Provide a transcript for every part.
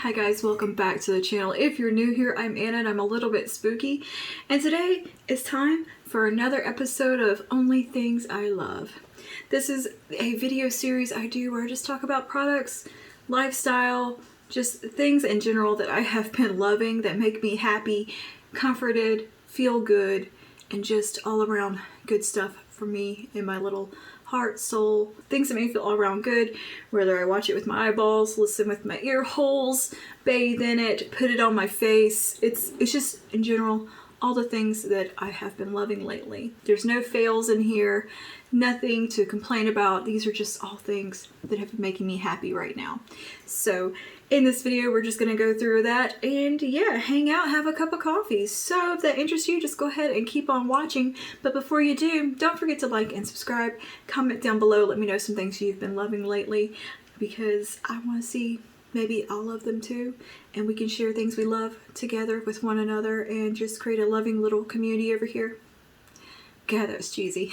Hi guys, welcome back to the channel. If you're new here, I'm Anna and I'm a little bit spooky. And today it's time for another episode of Only Things I Love. This is a video series I do where I just talk about products, lifestyle, just things in general that I have been loving that make me happy, comforted, feel good, and just all around good stuff for me in my little heart, soul, things that make me feel all around good, whether I watch it with my eyeballs, listen with my ear holes, bathe in it, put it on my face. It's just, in general, all the things that I have been loving lately. There's no fails in here, nothing to complain about. These are just all things that have been making me happy right now. So in this video, we're just gonna go through that and yeah, hang out, have a cup of coffee. So if that interests you, just go ahead and keep on watching. But before you do, don't forget to like and subscribe. Comment down below, let me know some things you've been loving lately because I wanna see maybe I'll love them too, and we can share things we love together with one another and just create a loving little community over here. God, that was cheesy.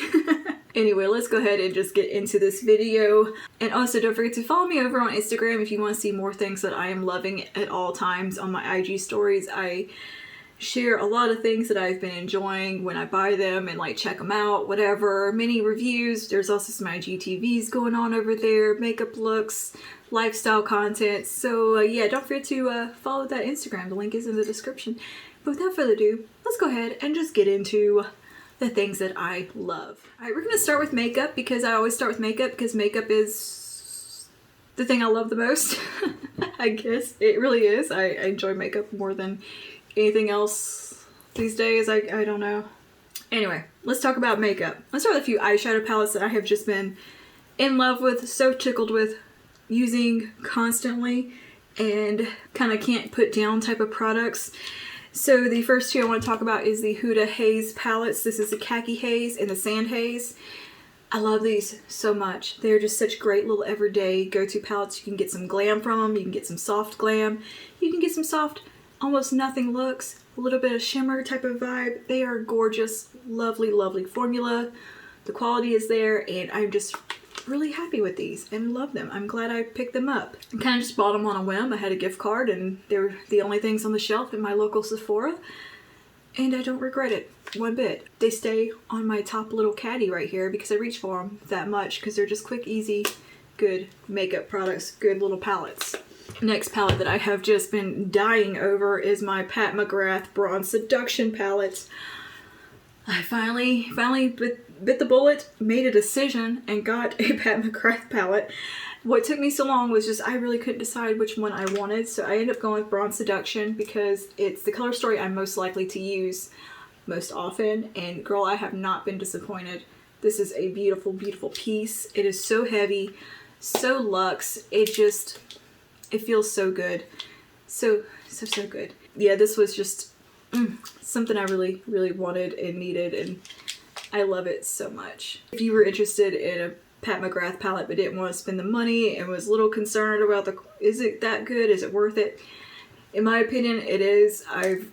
Anyway, let's go ahead and just get into this video. And also don't forget to follow me over on Instagram if you want to see more things that I am loving at all times. On my IG stories, I share a lot of things that I've been enjoying when I buy them and like check them out, whatever. Mini reviews. There's also some IGTVs going on over there, makeup looks, lifestyle content. So yeah, don't forget to follow that Instagram. The link is in the description. But without further ado, let's go ahead and just get into the things that I love. All right, we're gonna start with makeup because I always start with makeup because makeup is the thing I love the most. I guess it really is. I enjoy makeup more than anything else these days. I don't know. Anyway, let's talk about makeup. Let's start with a few eyeshadow palettes that I have just been in love with, so tickled with, using constantly, and kind of can't put down type of products. So the first two I want to talk about is the Huda Haze palettes. This is the Khaki Haze and the Sand Haze. I love these so much. They're just such great little everyday go-to palettes. You can get some glam from them. You can get some soft glam. You can get some soft, almost nothing looks. A little bit of shimmer type of vibe. They are gorgeous, lovely, lovely formula. The quality is there, and I'm just really happy with these and love them. I'm glad I picked them up. I kind of just bought them on a whim. I had a gift card and they were the only things on the shelf in my local Sephora, and I don't regret it one bit. They stay on my top little caddy right here because I reach for them that much because they're just quick, easy, good makeup products, good little palettes. Next palette that I have just been dying over is my Pat McGrath Bronze Seduction palette. I finally bit the bullet, made a decision, and got a Pat McGrath palette. What took me so long was just I really couldn't decide which one I wanted, so I ended up going with Bronze Seduction because it's the color story I'm most likely to use most often, and girl, I have not been disappointed. This is a beautiful, beautiful piece. It is so heavy, so luxe. It feels so good. So good. Yeah, this was just something I really, really wanted and needed, and I love it so much. If you were interested in a Pat McGrath palette but didn't want to spend the money and was a little concerned about is it that good? Is it worth it? In my opinion, it is. I've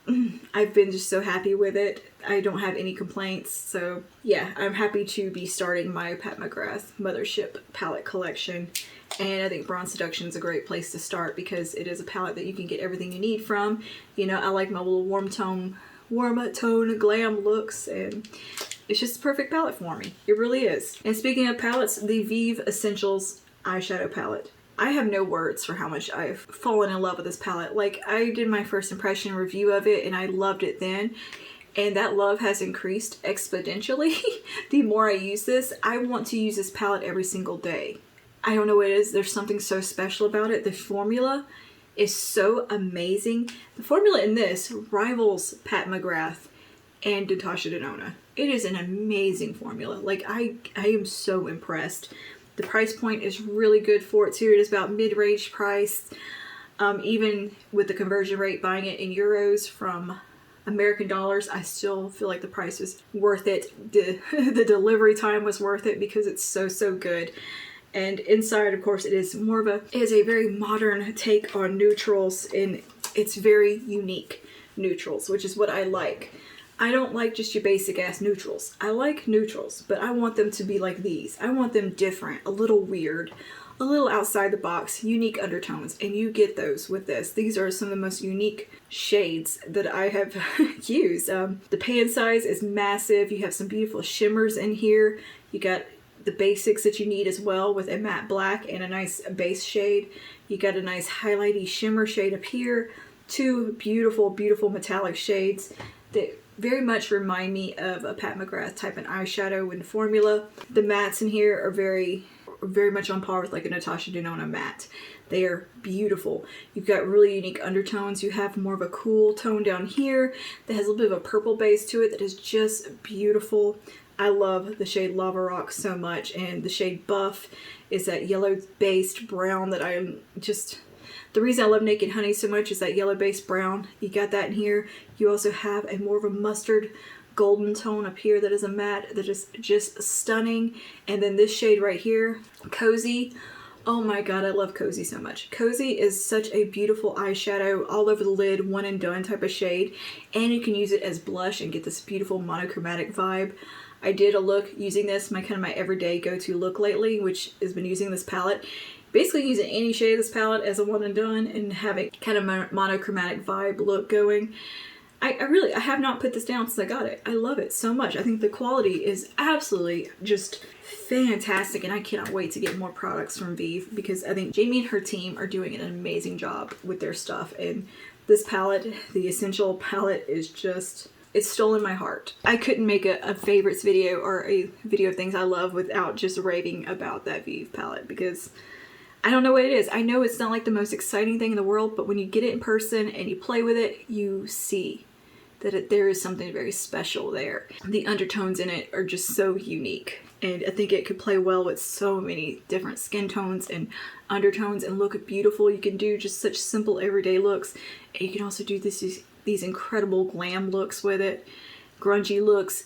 been just so happy with it. I don't have any complaints. So yeah, I'm happy to be starting my Pat McGrath Mothership palette collection. And I think Bronze Seduction is a great place to start because it is a palette that you can get everything you need from. You know, I like my little warm tone glam looks, and it's just the perfect palette for me. It really is. And speaking of palettes, the Vive Essentials eyeshadow palette. I have no words for how much I've fallen in love with this palette. Like, I did my first impression review of it and I loved it then. And that love has increased exponentially the more I use this. I want to use this palette every single day. I don't know what it is. There's something so special about it. The formula is so amazing. The formula in this rivals Pat McGrath and Natasha Denona. It is an amazing formula. Like, I am so impressed. The price point is really good for it too. It is about mid-range price. Even with the conversion rate, buying it in euros from American dollars, I still feel like the price is worth it. The delivery time was worth it because it's so good. And inside, of course, it is a very modern take on neutrals, and it's very unique neutrals, which is what I like. I don't like just your basic ass neutrals. I like neutrals, but I want them to be like these. I want them different, a little weird, a little outside the box, unique undertones, and you get those with this. These are some of the most unique shades that I have used. The pan size is massive. You have some beautiful shimmers in here. You got the basics that you need as well with a matte black and a nice base shade. You got a nice highlighty shimmer shade up here. Two beautiful, beautiful metallic shades that very much remind me of a Pat McGrath type of eyeshadow in formula. The mattes in here are very much on par with like a Natasha Denona matte. They are beautiful. You've got really unique undertones. You have more of a cool tone down here that has a little bit of a purple base to it that is just beautiful. I love the shade Lava Rock so much, and the shade Buff is that yellow based brown that I'm just... The reason I love Naked Honey so much is that yellow based brown. You got that in here. You also have a more of a mustard golden tone up here that is a matte that is just stunning. And then this shade right here, Cozy. Oh my god, I love Cozy so much. Cozy is such a beautiful eyeshadow, all over the lid, one and done type of shade. And you can use it as blush and get this beautiful monochromatic vibe. I did a look using this, my everyday go-to look lately, which has been using this palette. Basically using any shade of this palette as a one and done and having kind of monochromatic vibe look going. I have not put this down since I got it. I love it so much. I think the quality is absolutely just fantastic, and I cannot wait to get more products from Vive because I think Jamie and her team are doing an amazing job with their stuff. And this palette, the Essential palette, is just... It's stolen my heart. I couldn't make a favorites video or a video of things I love without just raving about that Vive palette because I don't know what it is. I know it's not like the most exciting thing in the world, but when you get it in person and you play with it, you see that there is something very special there. The undertones in it are just so unique, and I think it could play well with so many different skin tones and undertones and look beautiful. You can do just such simple everyday looks, and you can also do these incredible glam looks with it, grungy looks.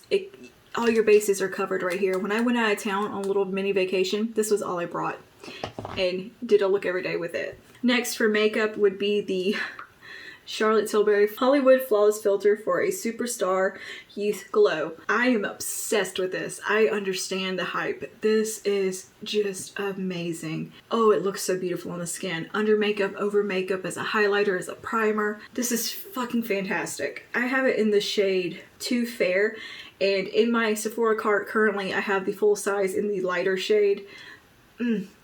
All your bases are covered right here. When I went out of town on a little mini vacation, this was all I brought and did a look every day with it. Next for makeup would be the Charlotte Tilbury Hollywood Flawless Filter for a Superstar Youth Glow. I am obsessed with this. I understand the hype. This is just amazing. Oh, it looks so beautiful on the skin. Under makeup, over makeup, as a highlighter, as a primer. This is fucking fantastic. I have it in the shade Too Fair, and in my Sephora cart currently I have the full size in the lighter shade.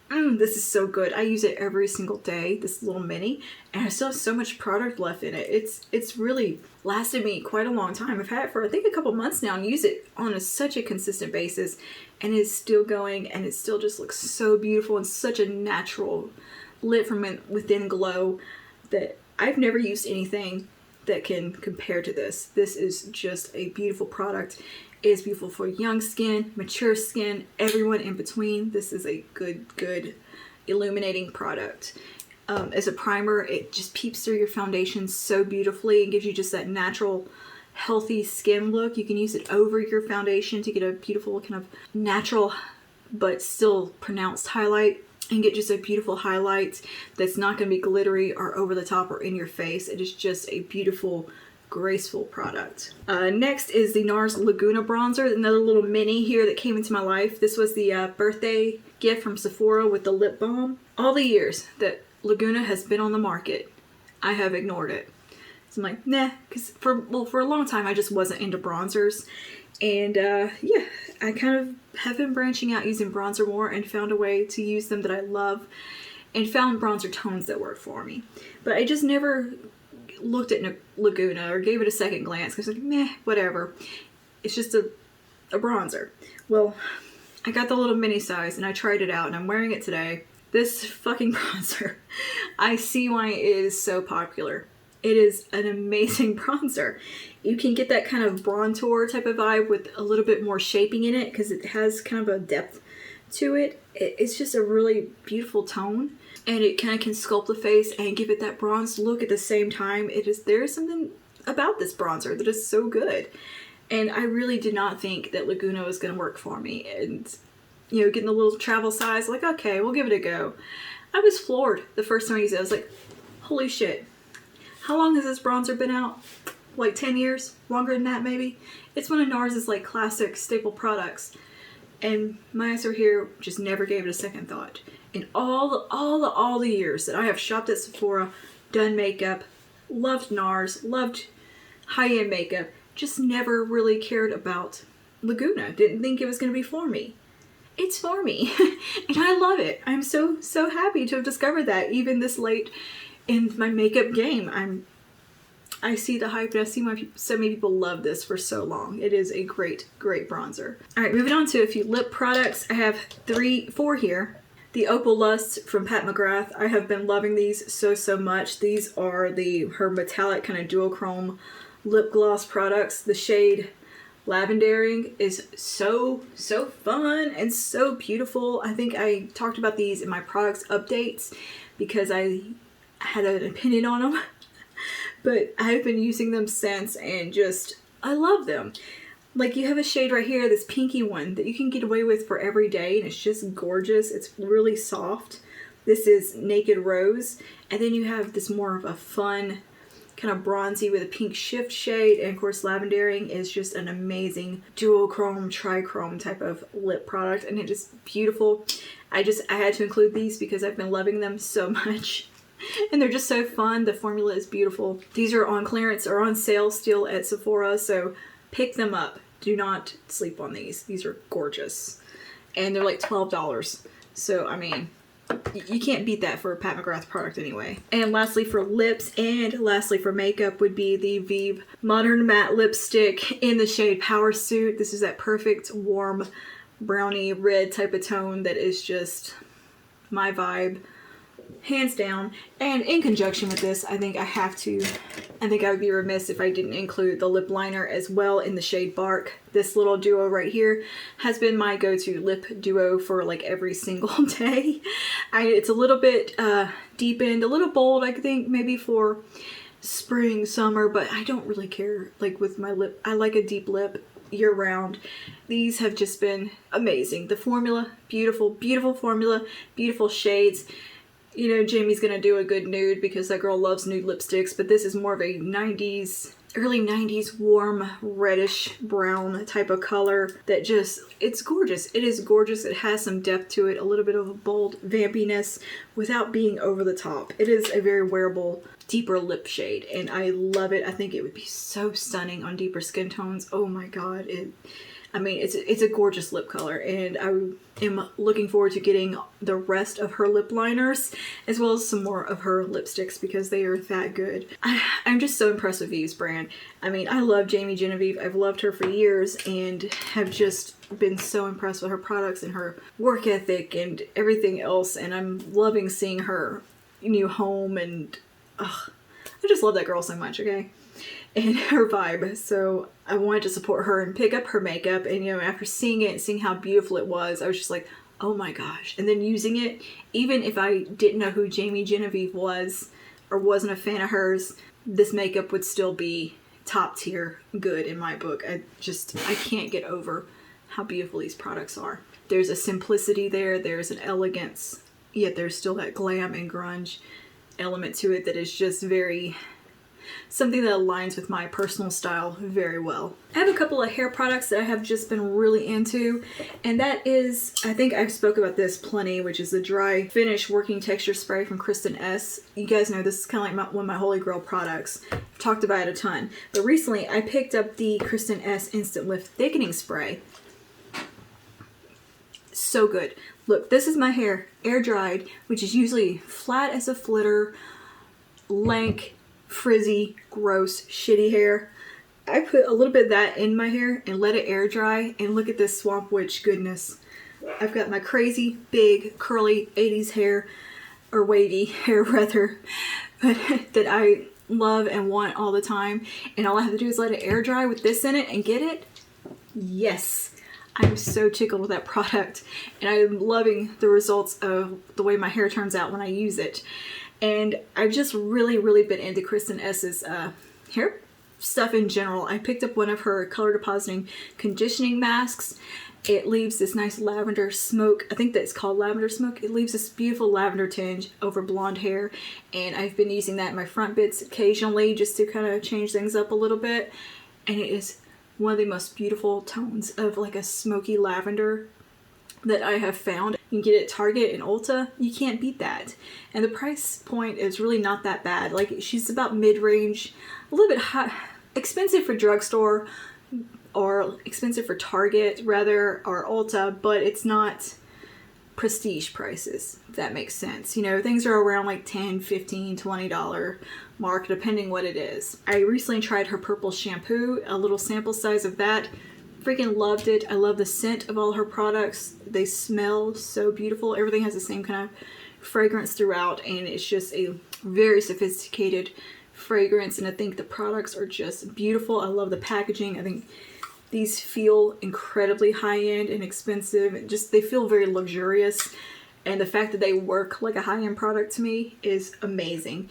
This is so good. I use it every single day, this little mini, and I still have so much product left in it. It's really lasted me quite a long time. I've had it for I think a couple months now and use it on such a consistent basis, and it's still going, and it still just looks so beautiful and such a natural lit from within glow that I've never used anything that can compare to this. This is just a beautiful product. It is beautiful for young skin, mature skin, everyone in between. This is a good illuminating product. As a primer, it just peeps through your foundation so beautifully and gives you just that natural, healthy skin look. You can use it over your foundation to get a beautiful kind of natural but still pronounced highlight, and get just a beautiful highlight that's not going to be glittery or over the top or in your face. It is just a beautiful, graceful product. Next is the NARS Laguna bronzer, another little mini here that came into my life. This was the birthday gift from Sephora with the lip balm. All the years that Laguna has been on the market, I have ignored it. So I'm like, nah, because for a long time I just wasn't into bronzers. And yeah, I kind of have been branching out using bronzer more and found a way to use them that I love and found bronzer tones that work for me. But I just never looked at Laguna or gave it a second glance because I was like, meh, whatever. It's just a bronzer. Well, I got the little mini size and I tried it out and I'm wearing it today. This fucking bronzer, I see why it is so popular. It is an amazing bronzer. You can get that kind of bronzer type of vibe with a little bit more shaping in it because it has kind of a depth to it. It's just a really beautiful tone, and it kind of can sculpt the face and give it that bronzed look at the same time. There is something about this bronzer that is so good, and I really did not think that Laguna was going to work for me. And you know, getting the little travel size, like, okay, we'll give it a go. I was floored the first time I used it. I was like, holy shit. How long has this bronzer been out? Like 10 years? Longer than that, maybe? It's one of NARS's like classic staple products. And my answer here just never gave it a second thought. In all the years that I have shopped at Sephora, done makeup, loved NARS, loved high-end makeup, just never really cared about Laguna. Didn't think it was going to be for me. It's for me. And I love it. I'm so happy to have discovered that even this late in my makeup game. I see the hype and I see so many people love this for so long. It is a great bronzer. All right, moving on to a few lip products. I have 4 here. The Opal Lust from Pat McGrath. I have been loving these so much. These are her metallic kind of duochrome lip gloss products. The shade Lavendering is so fun and so beautiful. I think I talked about these in my products updates because I had an opinion on them. But I've been using them since and I love them. Like, you have a shade right here, this pinky one, that you can get away with for every day, and it's just gorgeous. It's really soft. This is Naked Rose. And then you have this more of a fun, kind of bronzy with a pink shift shade. And of course, Lavendering is just an amazing duochrome, trichrome type of lip product. And it is beautiful. I had to include these because I've been loving them so much. And they're just so fun. The formula is beautiful. These are on clearance or on sale still at Sephora, so pick them up. Do not sleep on these. These are gorgeous. And they're like $12. So, I mean, you can't beat that for a Pat McGrath product anyway. And lastly for lips and lastly for makeup would be the Vive Modern Matte Lipstick in the shade Power Suit. This is that perfect warm brownie red type of tone that is just my vibe. Hands down. And in conjunction with this, I think I would be remiss if I didn't include the lip liner as well in the shade Bark. This little duo right here has been my go-to lip duo for like every single day. It's a little bit deepened, a little bold, I think maybe for spring, summer, but I don't really care. Like with my lip, I like a deep lip year round. These have just been amazing. The formula, beautiful formula, beautiful shades. You know, Jamie's gonna do a good nude because that girl loves nude lipsticks, but this is more of a early 90s warm reddish brown type of color that it's gorgeous. It is gorgeous. It has some depth to it, a little bit of a bold vampiness without being over the top. It is a very wearable, deeper lip shade, and I love it. I think it would be so stunning on deeper skin tones. Oh my god, it's a gorgeous lip color, and I am looking forward to getting the rest of her lip liners as well as some more of her lipsticks because they are that good. I'm just so impressed with Vive's brand. I mean, I love Jamie Genevieve. I've loved her for years and have just been so impressed with her products and her work ethic and everything else, and I'm loving seeing her new home, and I just love that girl so much, okay? And her vibe. So I wanted to support her and pick up her makeup, and you know, after seeing it and seeing how beautiful it was, I was just like, oh my gosh. And then using it, even if I didn't know who Jamie Genevieve was or wasn't a fan of hers, this makeup would still be top tier good in my book. I can't get over how beautiful these products are. There's a simplicity there's an elegance, yet there's still that glam and grunge element to it that is just something that aligns with my personal style very well. I have a couple of hair products that I have just been really into, and that is, I think I've spoke about this plenty, which is the Dry Finish Working Texture Spray from Kristen S. You guys know this is kind of like one of my holy grail products. I've talked about it a ton. But recently I picked up the Kristen S Instant Lift Thickening Spray. So good. Look, this is my hair, air dried, which is usually flat as a flitter, lank, frizzy, gross, shitty hair. I put a little bit of that in my hair and let it air dry, and look at this Swamp Witch goodness. I've got my crazy, big, curly 80s hair, or wavy hair rather, but that I love and want all the time, and all I have to do is let it air dry with this in it and get it. Yes! I'm so tickled with that product, and I'm loving the results of the way my hair turns out when I use it. And I've just really been into Kristen S's hair stuff in general. I picked up one of her color depositing conditioning masks. It leaves this nice lavender smoke. I think that's called lavender smoke. It leaves this beautiful lavender tinge over blonde hair, and I've been using that in my front bits occasionally just to kind of change things up a little bit. And it is one of the most beautiful tones of like a smoky lavender. that I have found. You can get it at Target and Ulta. You can't beat that. And the price point is really not that bad. Like, she's about mid-range, a little bit high, expensive for drugstore, or expensive for Target rather, or Ulta, but it's not prestige prices, if that makes sense. You know, things are around like $10, $15, $20 mark, depending what it is. I recently tried her purple shampoo, a little sample size of that. Freaking loved it. I love the scent of all her products. They smell so beautiful. Everything has the same kind of fragrance throughout, and it's just a very sophisticated fragrance, and I think the products are just beautiful. I love the packaging. I think these feel incredibly high-end and expensive. Just, they feel very luxurious, and the fact that they work like a high-end product to me is amazing.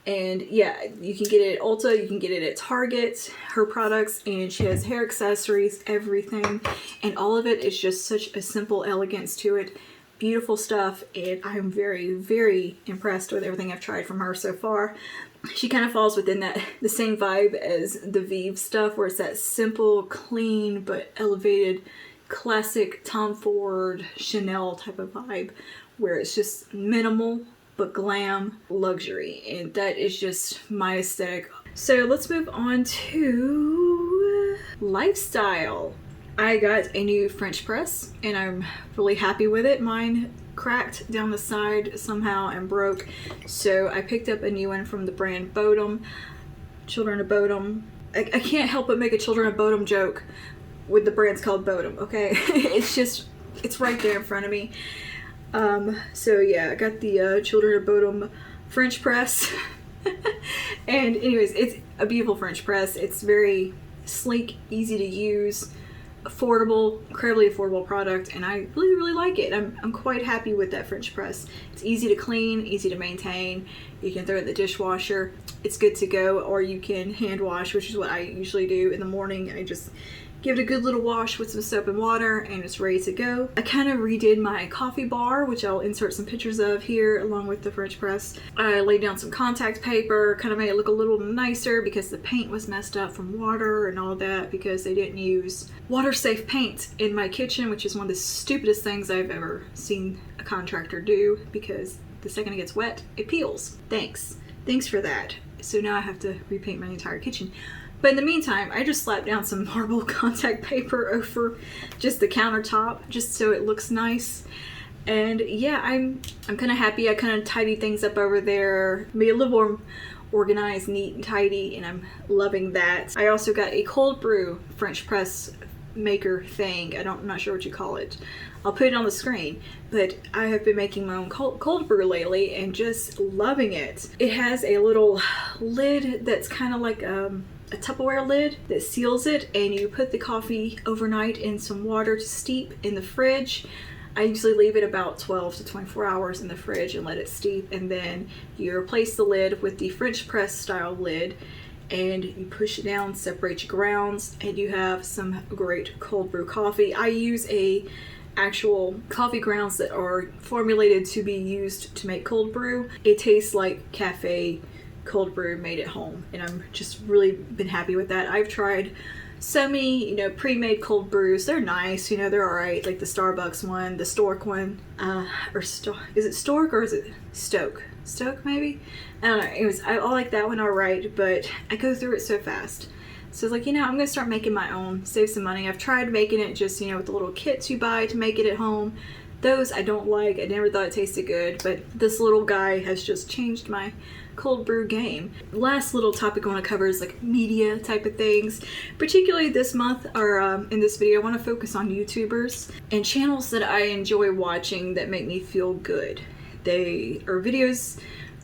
And yeah, you can get it at Ulta, you can get it at Target, her products, and she has hair accessories, everything. And all of it is just such a simple elegance to it. Beautiful stuff, and I'm very, very impressed with everything I've tried from her so far. She kind of falls within the same vibe as the Vive stuff, where it's that simple, clean, but elevated, classic Tom Ford, Chanel type of vibe, where it's just minimal, but glam luxury, and that is just my aesthetic. So let's move on to lifestyle. I got a new French press, and I'm really happy with it. Mine cracked down the side somehow and broke, so I picked up a new one from the brand Bodum, Children of Bodum. I can't help but make a Children of Bodum joke with the brand's called Bodum, okay? it's right there in front of me. So yeah, I got the Children of Bodum French press. And anyways, it's a beautiful French press. It's very sleek, easy to use, affordable, incredibly affordable product, and I really, really like it. I'm quite happy with that French press. It's easy to clean, easy to maintain. You can throw it in the dishwasher. It's good to go, or you can hand wash, which is what I usually do in the morning. I just give it a good little wash with some soap and water, and it's ready to go. I kind of redid my coffee bar, which I'll insert some pictures of here along with the French press. I laid down some contact paper, kind of made it look a little nicer because the paint was messed up from water and all that, because they didn't use water-safe paint in my kitchen, which is one of the stupidest things I've ever seen a contractor do, because the second it gets wet, it peels. Thanks for that. So now I have to repaint my entire kitchen. But in the meantime, I just slapped down some marble contact paper over just the countertop, just so it looks nice. And yeah, I'm kind of happy. I kind of tidied things up over there, made it a little more organized, neat, and tidy, and I'm loving that. I also got a cold brew French press maker thing. I'm not sure what you call it. I'll put it on the screen, but I have been making my own cold brew lately and just loving it. It has a little lid that's kind of like a Tupperware lid that seals it, and you put the coffee overnight in some water to steep in the fridge. I usually leave it about 12 to 24 hours in the fridge and let it steep, and then you replace the lid with the French press style lid, and you push it down, separate your grounds, and you have some great cold brew coffee. I use actual coffee grounds that are formulated to be used to make cold brew. It tastes like cafe cold brew made at home, and I'm just really been happy with that. I've tried so many, pre-made cold brews. They're nice, they're all right, like the Starbucks one, the Stork one, is it Stork or is it Stoke maybe? I don't know. Anyways, I like that one all right, but I go through it so fast. So it's like, I'm gonna start making my own, save some money. I've tried making it just, with the little kits you buy to make it at home. Those I don't like. I never thought it tasted good, but this little guy has just changed my cold brew game. Last little topic I want to cover is like media type of things. Particularly this month, or in this video, I want to focus on YouTubers and channels that I enjoy watching that make me feel good. They are videos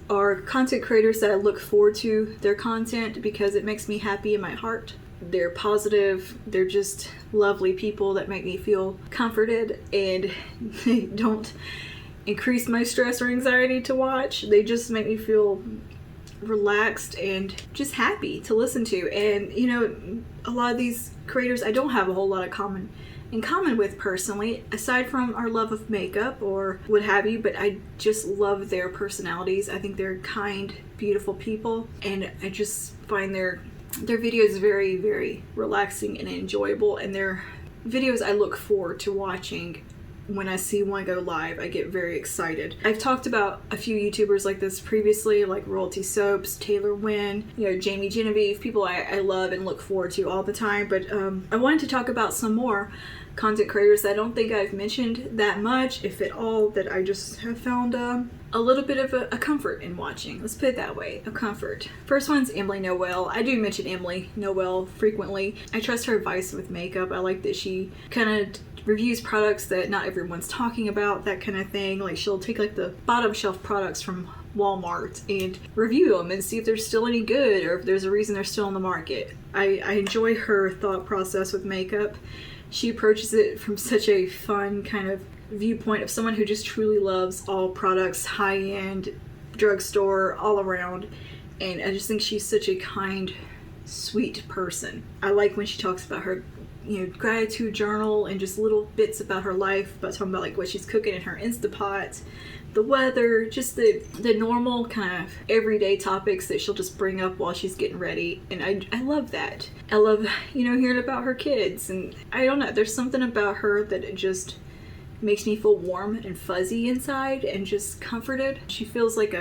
or content creators that I look forward to their content because it makes me happy in my heart. They're positive, they're just lovely people that make me feel comforted, and they don't increase my stress or anxiety to watch. They just make me feel relaxed and just happy to listen to. And a lot of these creators I don't have a whole lot in common with personally, aside from our love of makeup or what have you, but I just love their personalities. I think they're kind, beautiful people, and I just find their videos very, very relaxing and enjoyable, and their videos I look forward to watching when I see one go live, I get very excited. I've talked about a few YouTubers like this previously, like Royalty Soaps, Taylor Wynn, Jamie Genevieve, people I love and look forward to all the time. But I wanted to talk about some more content creators that I don't think I've mentioned that much, if at all, that I just have found a little bit of a comfort in watching. Let's put it that way, a comfort. First one's Emily Noel. I do mention Emily Noel frequently. I trust her advice with makeup. I like that she kind of reviews products that not everyone's talking about, that kind of thing. Like she'll take like the bottom shelf products from Walmart and review them and see if they're still any good or if there's a reason they're still on the market. I enjoy her thought process with makeup. She approaches it from such a fun kind of viewpoint of someone who just truly loves all products, high-end, drugstore, all around. And I just think she's such a kind, sweet person. I like when she talks about her gratitude journal and just little bits about her life, but talking about like what she's cooking in her Instapot, the weather, just the normal kind of everyday topics that she'll just bring up while she's getting ready. And I love that. I love, hearing about her kids. And I don't know, there's something about her that it just makes me feel warm and fuzzy inside and just comforted. She feels like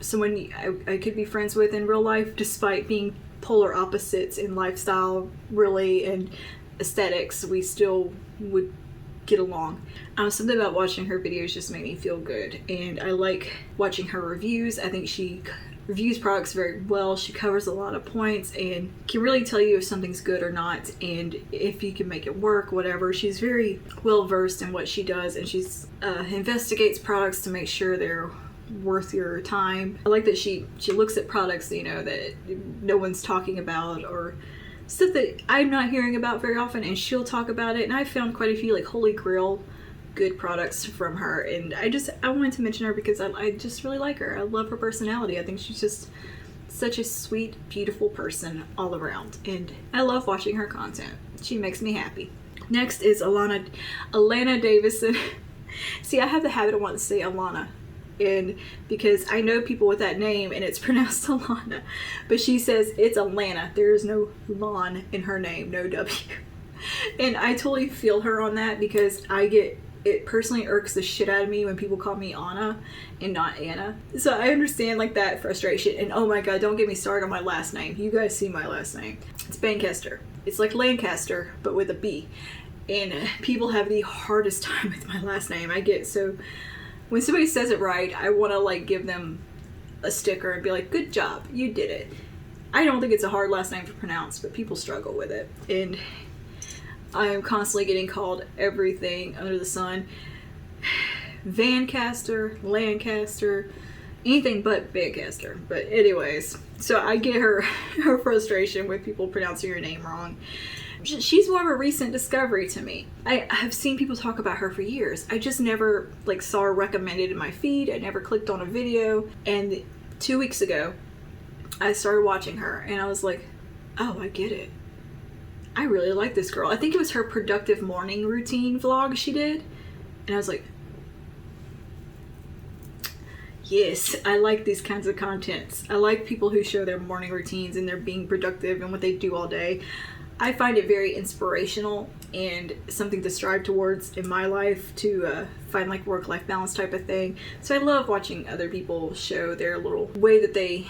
someone I could be friends with in real life, despite being polar opposites in lifestyle, really, and aesthetics. We still would get along. Something about watching her videos just made me feel good, and I like watching her reviews. I think she reviews products very well. She covers a lot of points and can really tell you if something's good or not, and if you can make it work, whatever. She's very well versed in what she does, and she's investigates products to make sure they're worth your time. I like that she looks at products that no one's talking about, or stuff that I'm not hearing about very often, and she'll talk about it. And I found quite a few like holy grail good products from her, and I wanted to mention her because I just really like her. I love her personality. I think she's just such a sweet, beautiful person all around, and I love watching her content. She makes me happy. Next is Alana Davison. See, I have the habit of wanting to say Alana, and because I know people with that name and it's pronounced Alana, but she says it's Alana. There is no Lon in her name, no W. And I totally feel her on that, because it personally irks the shit out of me when people call me Anna and not Anna. So I understand like that frustration. And oh my god, don't get me started on my last name. You guys see my last name. It's Bankester. It's like Lancaster, but with a B. And people have the hardest time with my last name. So when somebody says it right, I want to like give them a sticker and be like, good job, you did it. I don't think it's a hard last name to pronounce, but people struggle with it. And I am constantly getting called everything under the sun. Vancaster, Lancaster, anything but Bancaster. But anyways, so I get her frustration with people pronouncing her name wrong. She's more of a recent discovery to me. I have seen people talk about her for years. I just never like saw her recommended in my feed. I never clicked on a video. And 2 weeks ago, I started watching her and I was like, oh, I get it. I really like this girl. I think it was her productive morning routine vlog she did. And I was like, yes, I like these kinds of contents. I like people who show their morning routines and they're being productive and what they do all day. I find it very inspirational and something to strive towards in my life, to find like work-life balance type of thing. So I love watching other people show their little way that they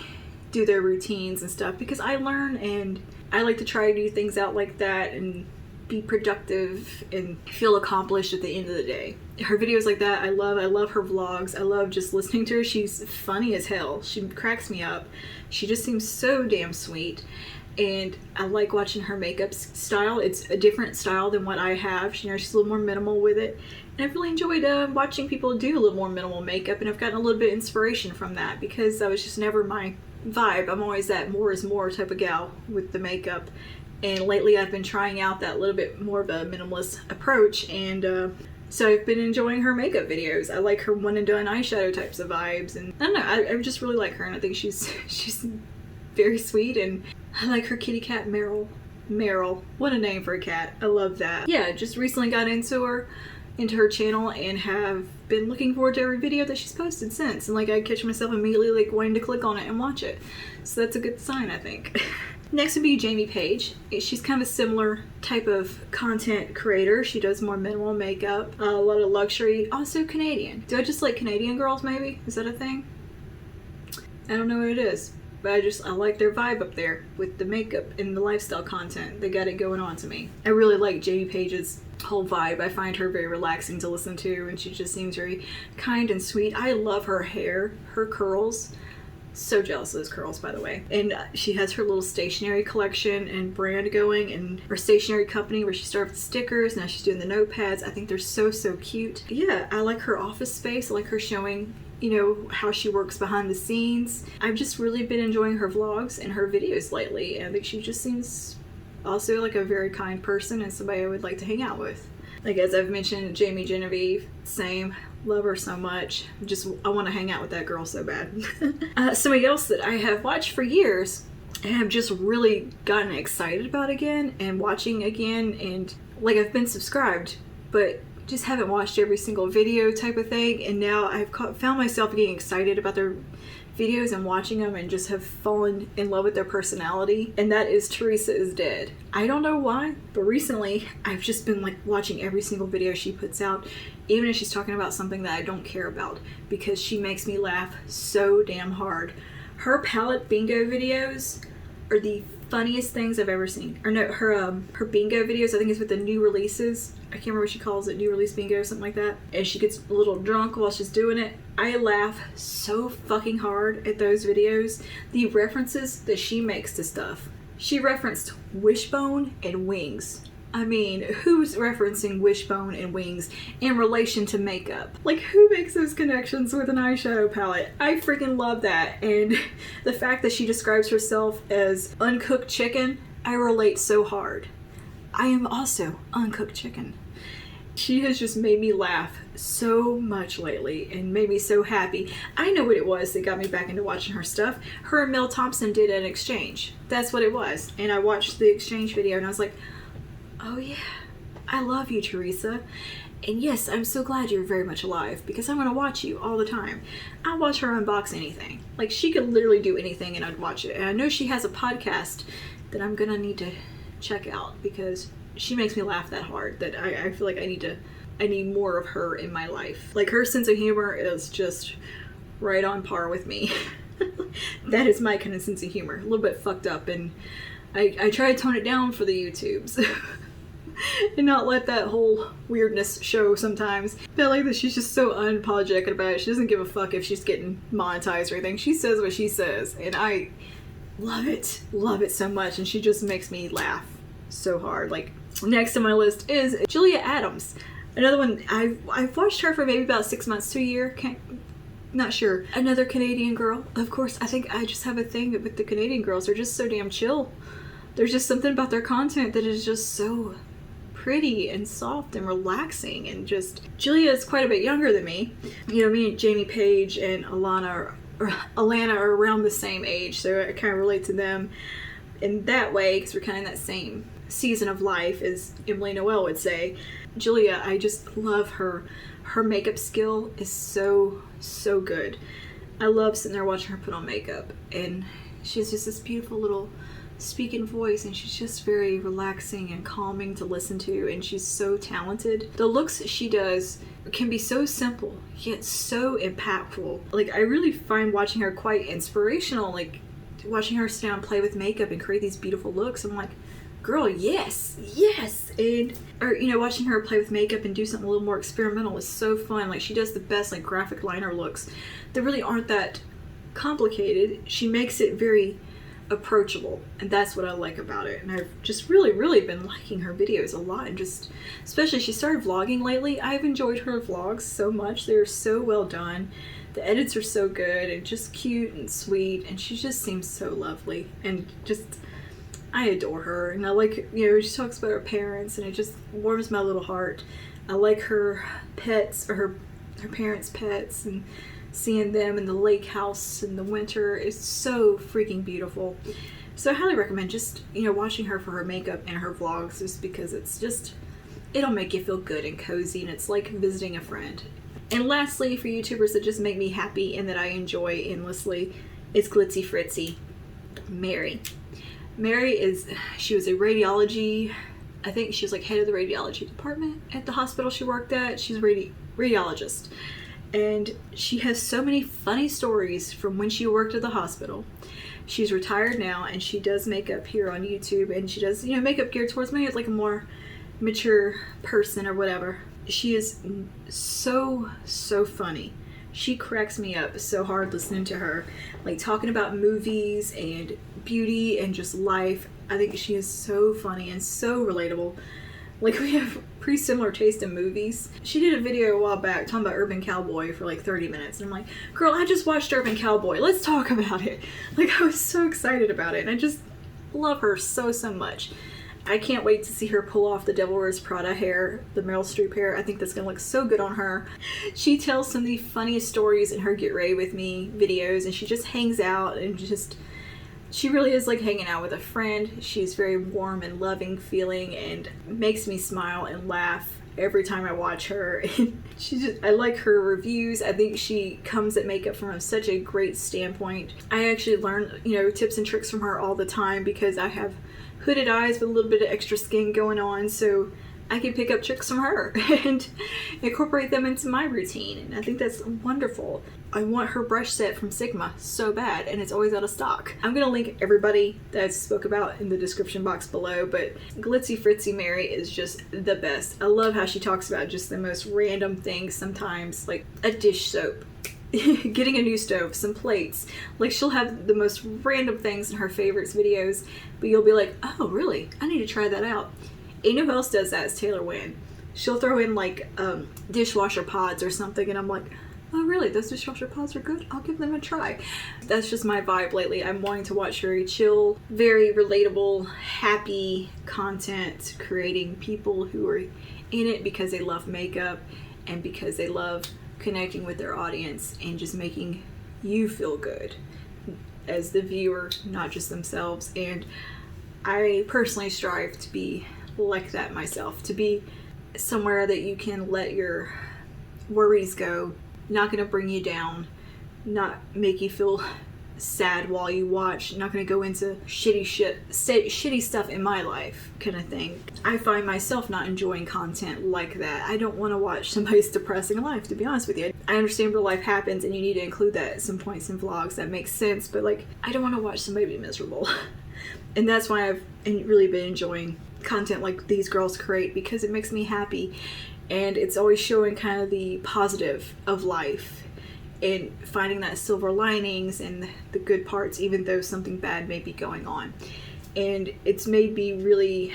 do their routines and stuff, because I learn and I like to try to do things out like that and be productive and feel accomplished at the end of the day. Her videos like that, I love her vlogs. I love just listening to her. She's funny as hell. She cracks me up. She just seems so damn sweet. And I like watching her makeup style. It's a different style than what I have. She's a little more minimal with it. And I've really enjoyed watching people do a little more minimal makeup, and I've gotten a little bit of inspiration from that, because that was just never my vibe. I'm always that more is more type of gal with the makeup, and lately I've been trying out that little bit more of a minimalist approach, and so I've been enjoying her makeup videos. I like her one and done eyeshadow types of vibes, and I don't know, I just really like her, and I think she's very sweet, and I like her kitty cat Meryl. What a name for a cat. I love that. Yeah, just recently got into her channel and have been looking forward to every video that she's posted since, and like I catch myself immediately like wanting to click on it and watch it, so that's a good sign, I think. Next would be Jamie Page. She's kind of a similar type of content creator. She does more minimal makeup, a lot of luxury, also Canadian. Do I just like Canadian girls maybe? Is that a thing? I don't know what it is, but I like their vibe up there with the makeup and the lifestyle content. They got it going on to me. I really like Jamie Page's whole vibe. I find her very relaxing to listen to, and she just seems very kind and sweet. I love her hair, her curls. So jealous of those curls, by the way. And she has her little stationery collection and brand going, and her stationery company where she started with stickers. Now she's doing the notepads. I think they're so cute. Yeah, I like her office space. I like her showing, you know, how she works behind the scenes. I've just really been enjoying her vlogs and her videos lately, and I think she just seems also like a very kind person and somebody I would like to hang out with. Like, as I've mentioned, Jamie Genevieve, same. Love her so much. I want to hang out with that girl so bad. Somebody else that I have watched for years and have just really gotten excited about again and watching again, and like I've been subscribed, but just haven't watched every single video type of thing, and now I've found myself getting excited about their videos and watching them and just have fallen in love with their personality, and that is Teresa is Dead. I don't know why, but recently I've just been like watching every single video she puts out, even if she's talking about something that I don't care about, because she makes me laugh so damn hard. Her palette bingo videos are the funniest things I've ever seen. Or no, her bingo videos, I think it's with the new releases. I can't remember what she calls it, new release bingo or something like that. And she gets a little drunk while she's doing it. I laugh so fucking hard at those videos. The references that she makes to stuff. She referenced Wishbone and Wings. I mean, who's referencing Wishbone and Wings in relation to makeup? Like, who makes those connections with an eyeshadow palette? I freaking love that. And the fact that she describes herself as uncooked chicken, I relate so hard. I am also uncooked chicken. She has just made me laugh so much lately and made me so happy. I know what it was that got me back into watching her stuff. Her and Mel Thompson did an exchange. That's what it was. And I watched the exchange video and I was like, oh yeah, I love you, Teresa. And yes, I'm so glad you're very much alive, because I'm gonna watch you all the time. I watch her unbox anything. Like, she could literally do anything and I'd watch it. And I know she has a podcast that I'm gonna need to check out, because she makes me laugh that hard that I feel like I need more of her in my life. Like, her sense of humor is just right on par with me. That is my kind of sense of humor. A little bit fucked up, and I try to tone it down for the YouTubes. And not let that whole weirdness show sometimes. But I like that she's just so unapologetic about it. She doesn't give a fuck if she's getting monetized or anything. She says what she says, and I love it so much, and she just makes me laugh so hard. Like, next on my list is Julia Adams. Another one, I've watched her for maybe about 6 months to a year. Not sure. Another Canadian girl. Of course, I think I just have a thing with the Canadian girls. They're just so damn chill. There's just something about their content that is just so pretty and soft and relaxing, and just Julia is quite a bit younger than me. You know, me and Jamie Page and Alana are around the same age, so I kind of relate to them in that way, because we're kind of in that same season of life, as Emily Noel would say. Julia, I just love her. Her makeup skill is so good. I love sitting there watching her put on makeup, and she has just this beautiful little speaking voice, and she's just very relaxing and calming to listen to, and she's so talented. The looks that she does can be so simple yet so impactful. Like, I really find watching her quite inspirational. Like, watching her sit down and play with makeup and create these beautiful looks, I'm like, girl, yes. And, or, you know, watching her play with makeup and do something a little more experimental is so fun. Like, she does the best, like, graphic liner looks that really aren't that complicated. She makes it very approachable, and that's what I like about it. And I've just really been liking her videos a lot, and just especially she started vlogging lately. I've enjoyed her vlogs so much. They're so well done. The edits are so good and just cute and sweet, and she just seems so lovely, and just I adore her. And I like, you know, she talks about her parents, and it just warms my little heart. I like her pets, or her parents' pets, and seeing them in the lake house in the winter is so freaking beautiful. So I highly recommend just, you know, watching her for her makeup and her vlogs, just because it's just, it'll make you feel good and cozy, and it's like visiting a friend. And lastly, for YouTubers that just make me happy and that I enjoy endlessly, is Glitzy Fritzy, Mary. She was a radiology, I think she was like head of the radiology department at the hospital she worked at. She's a radiologist. And she has so many funny stories from when she worked at the hospital. She's retired now, and she does makeup here on YouTube, and she does, makeup geared towards me as like a more mature person or whatever. She is so funny. She cracks me up so hard listening to her, like talking about movies and beauty and just life. I think she is so funny and so relatable. Like, we have pretty similar taste in movies. She did a video a while back talking about Urban Cowboy for like 30 minutes. And I'm like, girl, I just watched Urban Cowboy. Let's talk about it. Like, I was so excited about it. And I just love her so much. I can't wait to see her pull off the Devil Wears Prada hair, the Meryl Streep hair. I think that's going to look so good on her. She tells some of the funniest stories in her Get Ready With Me videos. And she just hangs out and she really is like hanging out with a friend. She's very warm and loving feeling and makes me smile and laugh every time I watch her. I like her reviews. I think she comes at makeup from such a great standpoint. I actually learn, tips and tricks from her all the time because I have hooded eyes with a little bit of extra skin going on, so I can pick up tricks from her and incorporate them into my routine, and I think that's wonderful. I want her brush set from Sigma so bad, and it's always out of stock. I'm gonna link everybody that I spoke about in the description box below, but Glitzy Fritzy Mary is just the best. I love how she talks about just the most random things sometimes, like a dish soap, getting a new stove, some plates. Like, she'll have the most random things in her favorites videos, but you'll be like, oh really? I need to try that out. And who else does that is Taylor Wynn. She'll throw in like dishwasher pods or something, and I'm like, oh really, those dishwasher pods are good? I'll give them a try. That's just my vibe lately. I'm wanting to watch very chill, very relatable, happy content, creating people who are in it because they love makeup and because they love connecting with their audience and just making you feel good as the viewer, not just themselves. And I personally strive to be like that myself, to be somewhere that you can let your worries go, not going to bring you down, not make you feel sad while you watch, not going to go into shitty stuff in my life kind of thing. I find myself not enjoying content like that. I don't want to watch somebody's depressing life, to be honest with you. I understand real life happens and you need to include that at some points in vlogs. That makes sense, but like, I don't want to watch somebody be miserable. And that's why I've really been enjoying content like these girls create, because it makes me happy, and it's always showing kind of the positive of life and finding that silver linings and the good parts, even though something bad may be going on. And it's made me really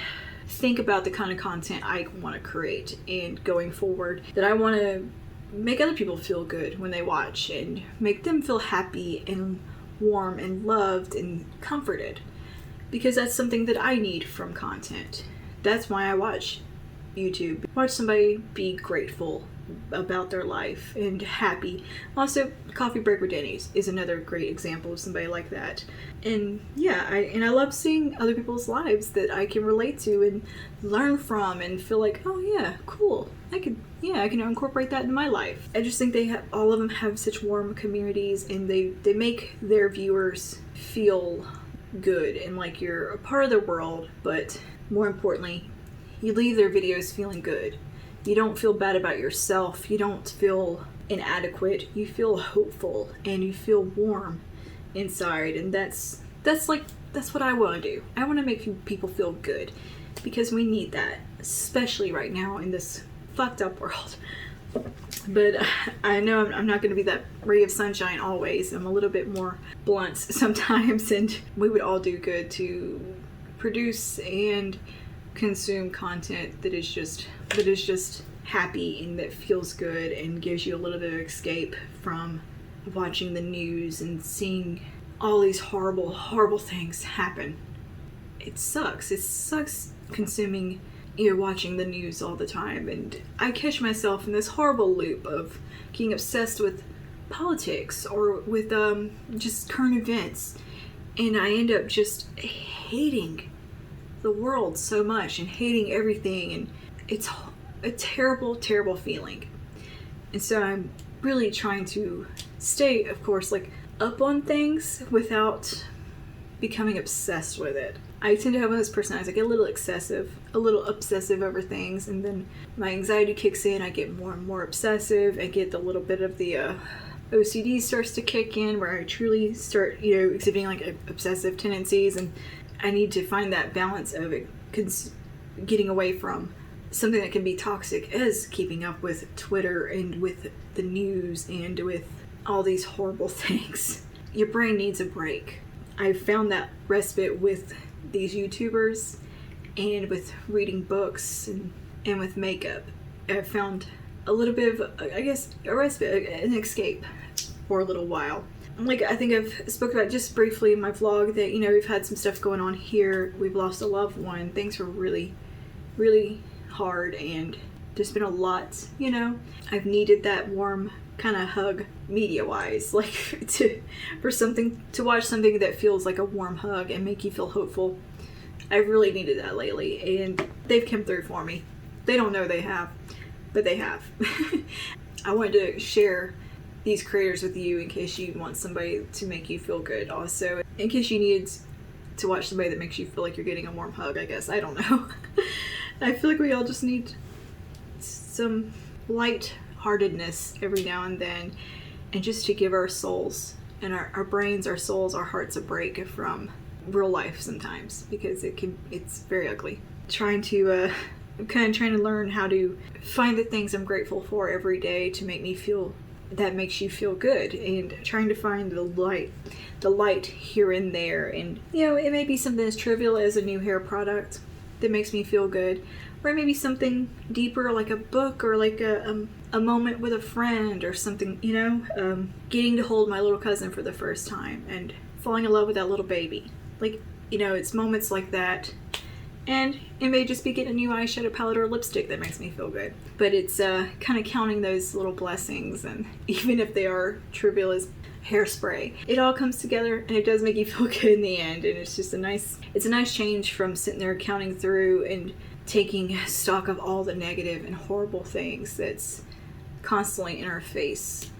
think about the kind of content I want to create, and going forward, that I want to make other people feel good when they watch and make them feel happy and warm and loved and comforted, because that's something that I need from content. That's why I watch YouTube. Watch somebody be grateful about their life and happy. Also, Coffee Break with Denny's is another great example of somebody like that. And yeah, I love seeing other people's lives that I can relate to and learn from and feel like, oh yeah, cool. I can incorporate that in my life. I just think all of them have such warm communities, and they make their viewers feel good and like you're a part of their world, but more importantly, you leave their videos feeling good. You don't feel bad about yourself. You don't feel inadequate. You feel hopeful and you feel warm inside, and that's what I want to do. I want to make people feel good, because we need that, especially right now in this fucked up world. But I know I'm not going to be that ray of sunshine always. I'm a little bit more blunt sometimes, and we would all do good to produce and consume content that is just happy and that feels good and gives you a little bit of escape from watching the news and seeing all these horrible things happen. It sucks consuming, watching the news all the time, and I catch myself in this horrible loop of getting obsessed with politics or with just current events, and I end up just hating the world so much and hating everything, and it's a terrible feeling. And so I'm really trying to stay, of course, like up on things without becoming obsessed with it. I tend to have one of those personalities. I get a little excessive, a little obsessive over things, and then my anxiety kicks in. I get more and more obsessive. I get a little bit of the OCD starts to kick in, where I truly start, exhibiting like obsessive tendencies, and I need to find that balance of it, getting away from something that can be toxic as keeping up with Twitter and with the news and with all these horrible things. Your brain needs a break. I found that respite with these YouTubers and with reading books and with makeup. I found a little bit of, I guess, a respite, an escape for a little while. Like, I think I've spoke about just briefly in my vlog that, we've had some stuff going on here. We've lost a loved one. Things were really, really hard, and there's been a lot, I've needed that warm kind of hug media-wise, like to watch something that feels like a warm hug and make you feel hopeful. I've really needed that lately, and they've come through for me. They don't know they have, but they have. I wanted to share these creators with you in case you want somebody to make you feel good. Also, in case you need to watch somebody that makes you feel like you're getting a warm hug, I guess. I don't know. I feel like we all just need some light-heartedness every now and then, and just to give our souls and our brains, our souls, our hearts a break from real life sometimes, because it's very ugly. I'm kind of trying to learn how to find the things I'm grateful for every day to make me feel, that makes you feel good, and trying to find the light here and there. And it may be something as trivial as a new hair product that makes me feel good, or maybe something deeper like a book, or like a moment with a friend or something, getting to hold my little cousin for the first time and falling in love with that little baby. Like, it's moments like that. And it may just be getting a new eyeshadow palette or lipstick that makes me feel good. But it's kind of counting those little blessings, and even if they are trivial as hairspray, it all comes together and it does make you feel good in the end. And it's just a nice change from sitting there counting through and taking stock of all the negative and horrible things that's constantly in our face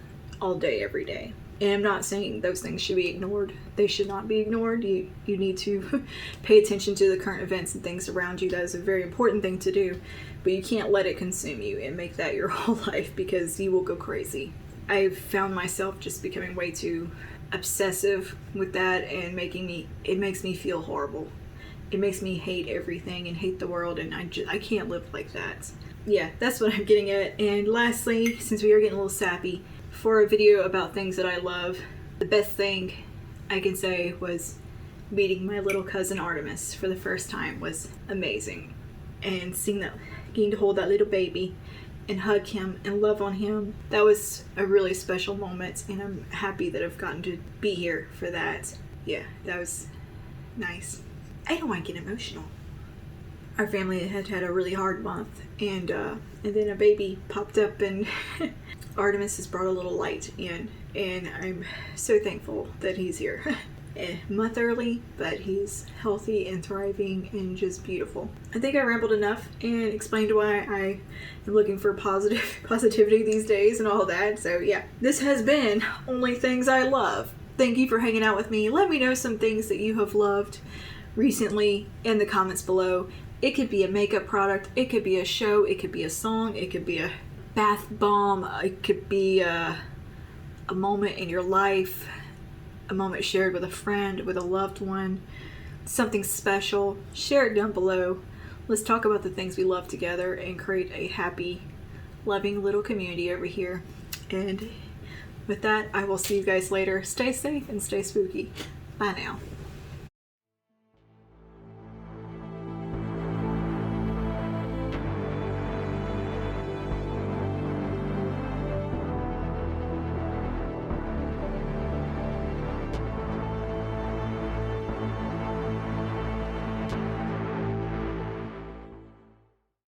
all day, every day. And I'm not saying those things should be ignored. They should not be ignored. You need to pay attention to the current events and things around you. That is a very important thing to do. But you can't let it consume you and make that your whole life, because you will go crazy. I've found myself just becoming way too obsessive with that, and it makes me feel horrible. It makes me hate everything and hate the world, and I can't live like that. Yeah, that's what I'm getting at. And lastly, since we are getting a little sappy, for a video about things that I love, the best thing I can say was meeting my little cousin Artemis for the first time was amazing. And getting to hold that little baby and hug him and love on him, that was a really special moment, and I'm happy that I've gotten to be here for that. Yeah, that was nice. I don't want to get emotional. Our family had a really hard month, and then a baby popped up, and Artemis has brought a little light in, and I'm so thankful that he's here. A month early, but he's healthy and thriving and just beautiful. I think I rambled enough and explained why I am looking for positivity these days and all that. So yeah, this has been Only Things I Love. Thank you for hanging out with me. Let me know some things that you have loved recently in the comments below. It could be a makeup product, it could be a show, it could be a song, it could be a bath bomb, it could be a moment in your life, a moment shared with a friend, with a loved one, something special. Share it down below. Let's talk about the things we love together and create a happy, loving little community over here. And with that, I will see you guys later. Stay safe and stay spooky. Bye now.